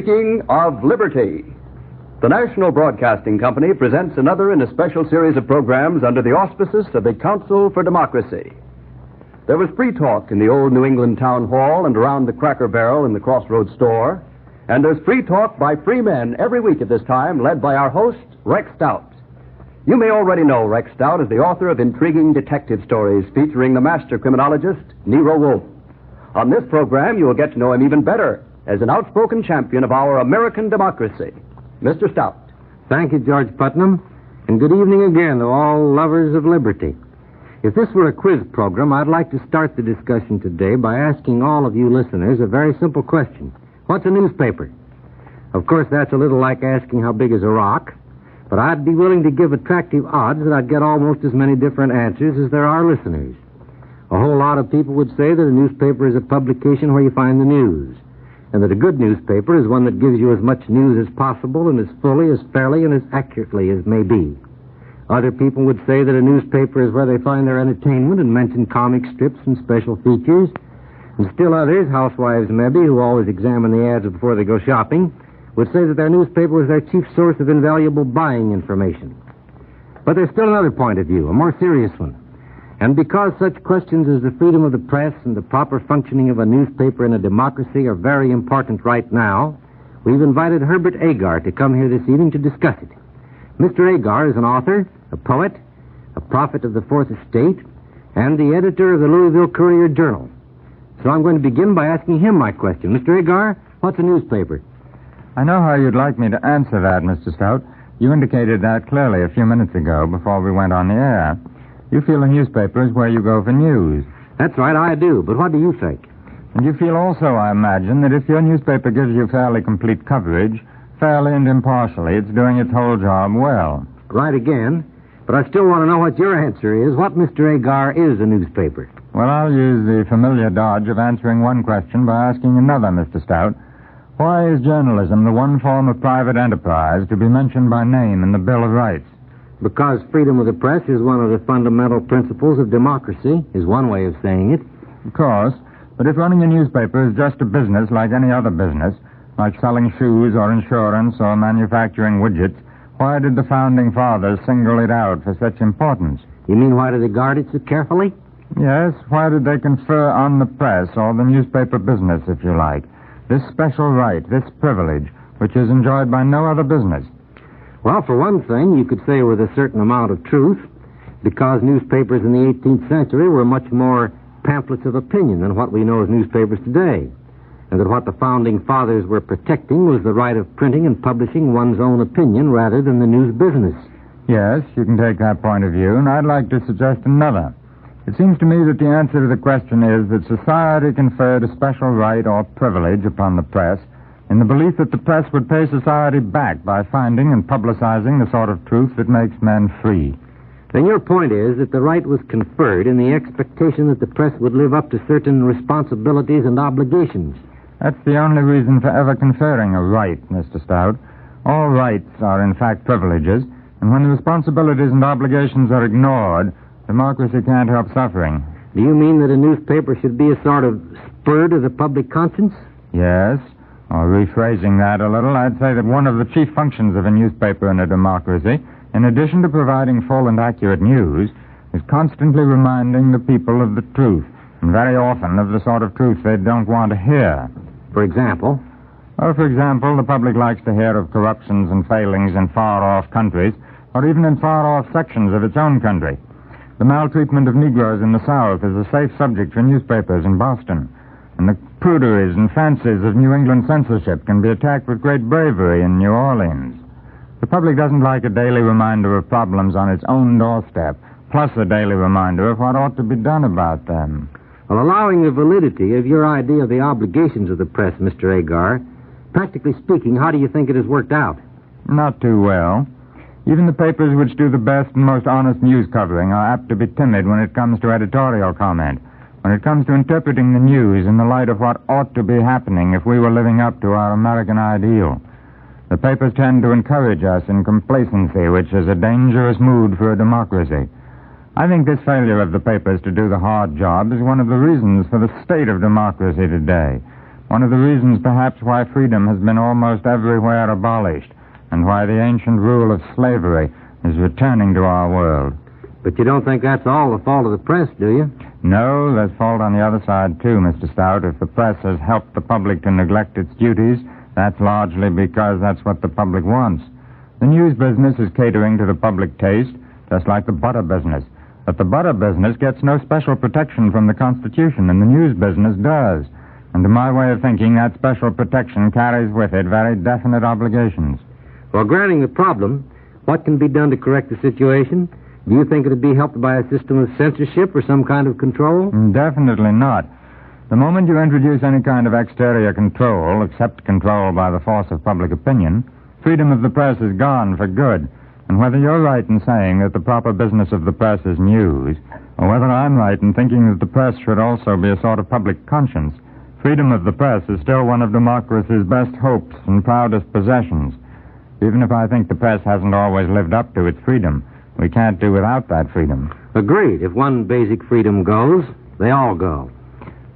Speaking of liberty, the National Broadcasting Company presents another in a special series of programs under the auspices of the Council for Democracy. There was free talk in the old New England Town Hall and around the Cracker Barrel in the Crossroads store, and there's free talk by free men every week at this time, led by our host, Rex Stout. You may already know Rex Stout as the author of intriguing detective stories featuring the master criminologist, Nero Wolfe. On this program, you will get to know him even better as an outspoken champion of our American democracy. Mr. Stout. Thank you, George Putnam, and good evening again to all lovers of liberty. If this were a quiz program, I'd like to start the discussion today by asking all of you listeners a very simple question. What's a newspaper? Of course, that's a little like asking how big is a rock, but I'd be willing to give attractive odds that I'd get almost as many different answers as there are listeners. A whole lot of people would say that a newspaper is a publication where you find the news, and that a good newspaper is one that gives you as much news as possible and as fully, as fairly, and as accurately as may be. Other people would say that a newspaper is where they find their entertainment and mention comic strips and special features. And still others, housewives maybe, who always examine the ads before they go shopping, would say that their newspaper was their chief source of invaluable buying information. But there's still another point of view, a more serious one. And because such questions as the freedom of the press and the proper functioning of a newspaper in a democracy are very important right now, we've invited Herbert Agar to come here this evening to discuss it. Mr. Agar is an author, a poet, a prophet of the Fourth Estate, and the editor of the Louisville Courier-Journal. So I'm going to begin by asking him my question. Mr. Agar, what's a newspaper? I know how you'd like me to answer that, Mr. Stout. You indicated that clearly a few minutes ago before we went on the air. You feel a newspaper is where you go for news. That's right, I do. But what do you think? And you feel also, I imagine, that if your newspaper gives you fairly complete coverage, fairly and impartially, it's doing its whole job well. Right again. But I still want to know what your answer is. What, Mr. Agar, is a newspaper? Well, I'll use the familiar dodge of answering one question by asking another, Mr. Stout. Why is journalism the one form of private enterprise to be mentioned by name in the Bill of Rights? Because freedom of the press is one of the fundamental principles of democracy, is one way of saying it. Of course. But if running a newspaper is just a business like any other business, like selling shoes or insurance or manufacturing widgets, why did the founding fathers single it out for such importance? You mean why do they guard it so carefully? Yes, why did they confer on the press or the newspaper business, if you like, this special right, this privilege, which is enjoyed by no other business? Well, for one thing, you could say with a certain amount of truth, because newspapers in the 18th century were much more pamphlets of opinion than what we know as newspapers today, and that what the founding fathers were protecting was the right of printing and publishing one's own opinion rather than the news business. Yes, you can take that point of view, and I'd like to suggest another. It seems to me that the answer to the question is that society conferred a special right or privilege upon the press in the belief that the press would pay society back by finding and publicizing the sort of truth that makes men free. Then your point is that the right was conferred in the expectation that the press would live up to certain responsibilities and obligations. That's the only reason for ever conferring a right, Mr. Stout. All rights are, in fact, privileges, and when the responsibilities and obligations are ignored, democracy can't help suffering. Do you mean that a newspaper should be a sort of spur to the public conscience? Yes. Or rephrasing that a little, I'd say that one of the chief functions of a newspaper in a democracy, in addition to providing full and accurate news, is constantly reminding the people of the truth, and very often of the sort of truth they don't want to hear. For example? Well, for example, the public likes to hear of corruptions and failings in far-off countries, or even in far-off sections of its own country. The maltreatment of Negroes in the South is a safe subject for newspapers in Boston, and the pruderies and fancies of New England censorship can be attacked with great bravery in New Orleans. The public doesn't like a daily reminder of problems on its own doorstep, plus a daily reminder of what ought to be done about them. Well, allowing the validity of your idea of the obligations of the press, Mr. Agar, practically speaking, how do you think it has worked out? Not too well. Even the papers which do the best and most honest news covering are apt to be timid when it comes to editorial comment, when it comes to interpreting the news in the light of what ought to be happening if we were living up to our American ideal. The papers tend to encourage us in complacency, which is a dangerous mood for a democracy. I think this failure of the papers to do the hard job is one of the reasons for the state of democracy today. one of the reasons perhaps why freedom has been almost everywhere abolished, and why the ancient rule of slavery is returning to our world. But you don't think that's all the fault of the press, do you? No, there's fault on the other side, too, Mr. Stout. If the press has helped the public to neglect its duties, that's largely because that's what the public wants. The news business is catering to the public taste, just like the butter business. But the butter business gets no special protection from the Constitution, and the news business does. And to my way of thinking, that special protection carries with it very definite obligations. Well, granting the problem, what can be done to correct the situation? Do you think it would be helped by a system of censorship or some kind of control? Definitely not. The moment you introduce any kind of exterior control, except control by the force of public opinion, freedom of the press is gone for good. And whether you're right in saying that the proper business of the press is news, or whether I'm right in thinking that the press should also be a sort of public conscience, freedom of the press is still one of democracy's best hopes and proudest possessions. Even if I think the press hasn't always lived up to its freedom, we can't do without that freedom. Agreed. If one basic freedom goes, they all go.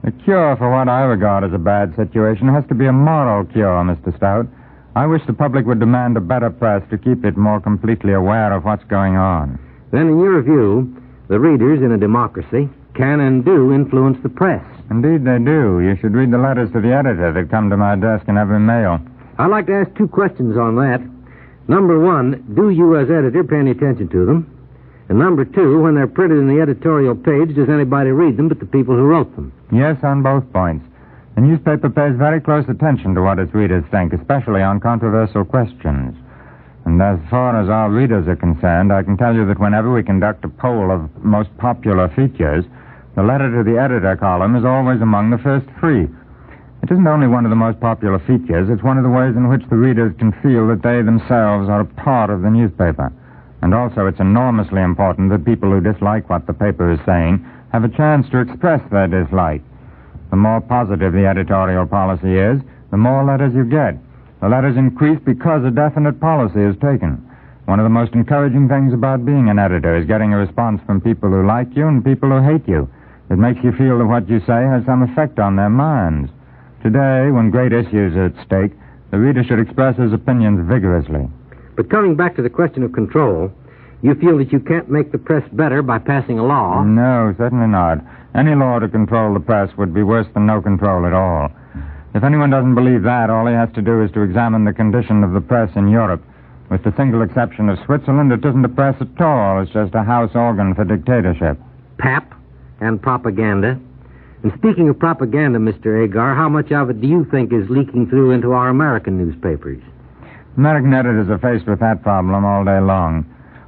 The cure for what I regard as a bad situation has to be a moral cure, Mr. Stout. I wish the public would demand a better press to keep it more completely aware of what's going on. Then, in your view, the readers in a democracy can and do influence the press. Indeed they do. You should read the letters to the editor that come to my desk in every mail. I'd like to ask 2 questions on that. Number 1, do you as editor pay any attention to them? And number 2, when they're printed in the editorial page, does anybody read them but the people who wrote them? Yes, on both points. The newspaper pays very close attention to what its readers think, especially on controversial questions. And as far as our readers are concerned, I can tell you that whenever we conduct a poll of most popular features, the letter to the editor column is always among the first 3. It isn't only one of the most popular features, it's one of the ways in which the readers can feel that they themselves are a part of the newspaper. And also it's enormously important that people who dislike what the paper is saying have a chance to express their dislike. The more positive the editorial policy is, the more letters you get. The letters increase because a definite policy is taken. One of the most encouraging things about being an editor is getting a response from people who like you and people who hate you. It makes you feel that what you say has some effect on their minds. Today, when great issues are at stake, the reader should express his opinions vigorously. But coming back to the question of control, you feel that you can't make the press better by passing a law? No, certainly not. Any law to control the press would be worse than no control at all. If anyone doesn't believe that, all he has to do is to examine the condition of the press in Europe. With the single exception of Switzerland, it isn't a press at all. It's just a house organ for dictatorship. Pap and propaganda. And speaking of propaganda, Mr. Agar, how much of it do you think is leaking through into our American newspapers? American editors are faced with that problem all day long.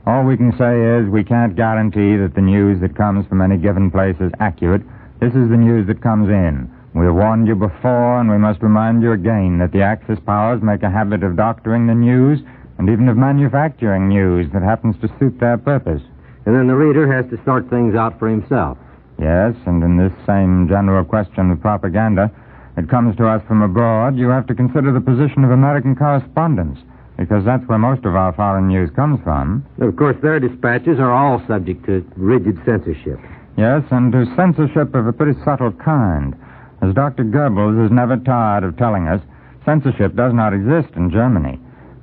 All we can say is we can't guarantee that the news that comes from any given place is accurate. This is the news that comes in. We have warned you before, and we must remind you again that the Axis powers make a habit of doctoring the news and even of manufacturing news that happens to suit their purpose. And then the reader has to sort things out for himself. Yes, and in this same general question of propaganda, it comes to us from abroad. You have to consider the position of American correspondents, because that's where most of our foreign news comes from. Of course, their dispatches are all subject to rigid censorship. Yes, and to censorship of a pretty subtle kind. As Dr. Goebbels is never tired of telling us, censorship does not exist in Germany.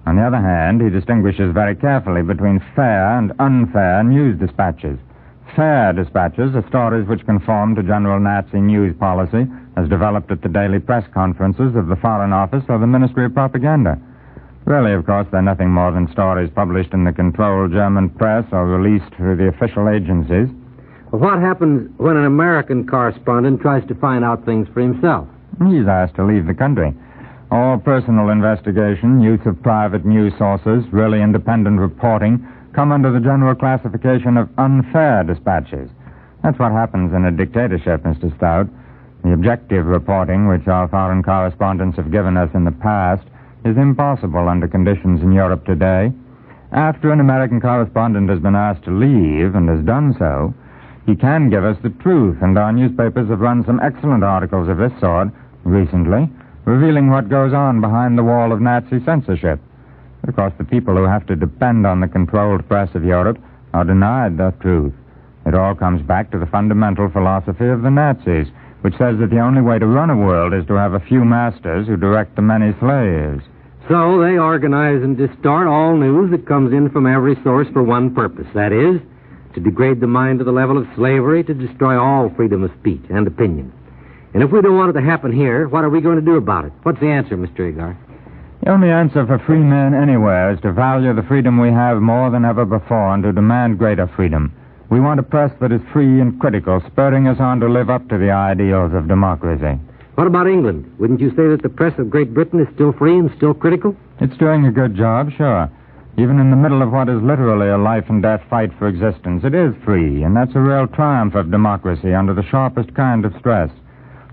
On the other hand, he distinguishes very carefully between fair and unfair news dispatches. Fair dispatches are stories which conform to general Nazi news policy as developed at the daily press conferences of the Foreign Office or the Ministry of Propaganda. Really, of course, they're nothing more than stories published in the controlled German press or released through the official agencies. Well, what happens when an American correspondent tries to find out things for himself? He's asked to leave the country. All personal investigation, use of private news sources, really independent reporting, come under the general classification of unfair dispatches. That's what happens in a dictatorship, Mr. Stout. The objective reporting, which our foreign correspondents have given us in the past, is impossible under conditions in Europe today. After an American correspondent has been asked to leave, and has done so, he can give us the truth, and our newspapers have run some excellent articles of this sort recently, revealing what goes on behind the wall of Nazi censorship. Of course, the people who have to depend on the controlled press of Europe are denied that truth. It all comes back to the fundamental philosophy of the Nazis, which says that the only way to run a world is to have a few masters who direct the many slaves. So they organize and distort all news that comes in from every source for one purpose. That is, to degrade the mind to the level of slavery, to destroy all freedom of speech and opinion. And if we don't want it to happen here, what are we going to do about it? What's the answer, Mr. Agar? The only answer for free men anywhere is to value the freedom we have more than ever before and to demand greater freedom. We want a press that is free and critical, spurring us on to live up to the ideals of democracy. What about England? Wouldn't you say that the press of Great Britain is still free and still critical? It's doing a good job, sure. Even in the middle of what is literally a life-and-death fight for existence, it is free, and that's a real triumph of democracy under the sharpest kind of stress.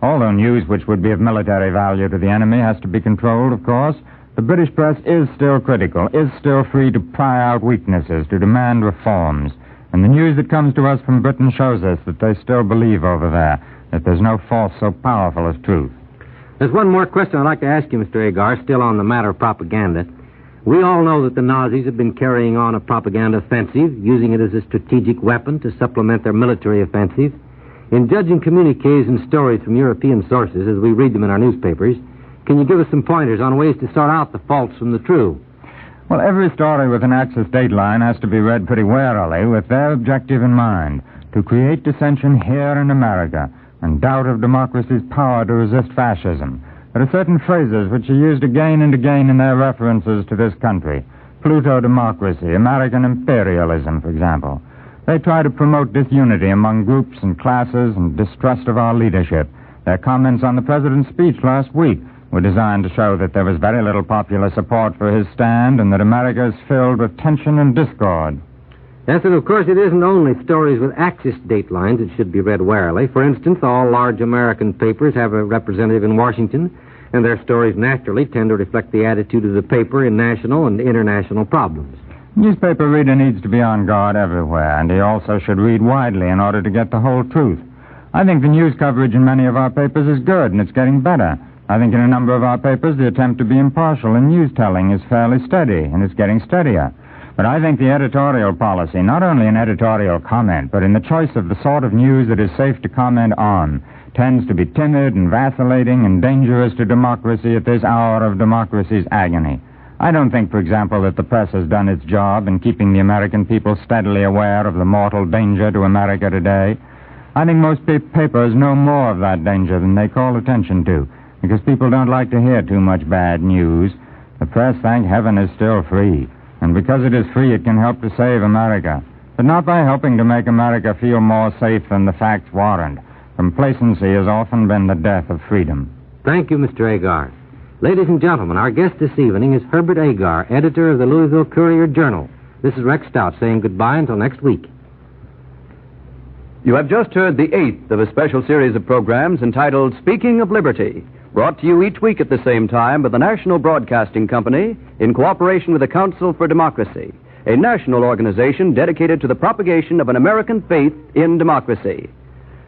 Although news which would be of military value to the enemy has to be controlled, of course, the British press is still critical, is still free to pry out weaknesses, to demand reforms. And the news that comes to us from Britain shows us that they still believe over there that there's no force so powerful as truth. There's one more question I'd like to ask you, Mr. Agar, still on the matter of propaganda. We all know that the Nazis have been carrying on a propaganda offensive, using it as a strategic weapon to supplement their military offensive. In judging communiques and stories from European sources, as we read them in our newspapers, can you give us some pointers on ways to sort out the false from the true? Well, every story with an Axis dateline has to be read pretty warily with their objective in mind, to create dissension here in America and doubt of democracy's power to resist fascism. There are certain phrases which are used again and again in their references to this country. Pluto-democracy, American imperialism, for example. They try to promote disunity among groups and classes and distrust of our leadership. Their comments on the president's speech last week were designed to show that there was very little popular support for his stand and that America is filled with tension and discord. Yes, and of course it isn't only stories with Axis datelines that should be read warily. For instance, all large American papers have a representative in Washington, and their stories naturally tend to reflect the attitude of the paper in national and international problems. Newspaper reader needs to be on guard everywhere, and he also should read widely in order to get the whole truth. I think the news coverage in many of our papers is good, and it's getting better. I think in a number of our papers the attempt to be impartial in news-telling is fairly steady, and it's getting steadier. But I think the editorial policy, not only in editorial comment, but in the choice of the sort of news that is safe to comment on, tends to be timid and vacillating and dangerous to democracy at this hour of democracy's agony. I don't think, for example, that the press has done its job in keeping the American people steadily aware of the mortal danger to America today. I think most papers know more of that danger than they call attention to, because people don't like to hear too much bad news. The press, thank heaven, is still free. And because it is free, it can help to save America. But not by helping to make America feel more safe than the facts warrant. Complacency has often been the death of freedom. Thank you, Mr. Agar. Ladies and gentlemen, our guest this evening is Herbert Agar, editor of the Louisville Courier-Journal. This is Rex Stout saying goodbye until next week. You have just heard the 8th of a special series of programs entitled Speaking of Liberty, brought to you each week at the same time by the National Broadcasting Company in cooperation with the Council for Democracy, a national organization dedicated to the propagation of an American faith in democracy.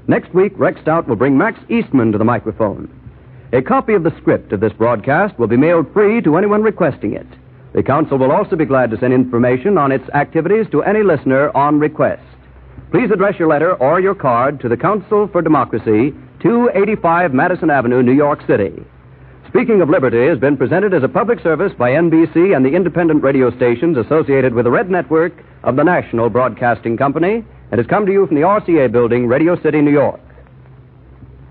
Next week, Rex Stout will bring Max Eastman to the microphone. A copy of the script of this broadcast will be mailed free to anyone requesting it. The Council will also be glad to send information on its activities to any listener on request. Please address your letter or your card to the Council for Democracy, 285 Madison Avenue, New York City. Speaking of Liberty has been presented as a public service by NBC and the independent radio stations associated with the Red Network of the National Broadcasting Company and has come to you from the RCA Building, Radio City, New York.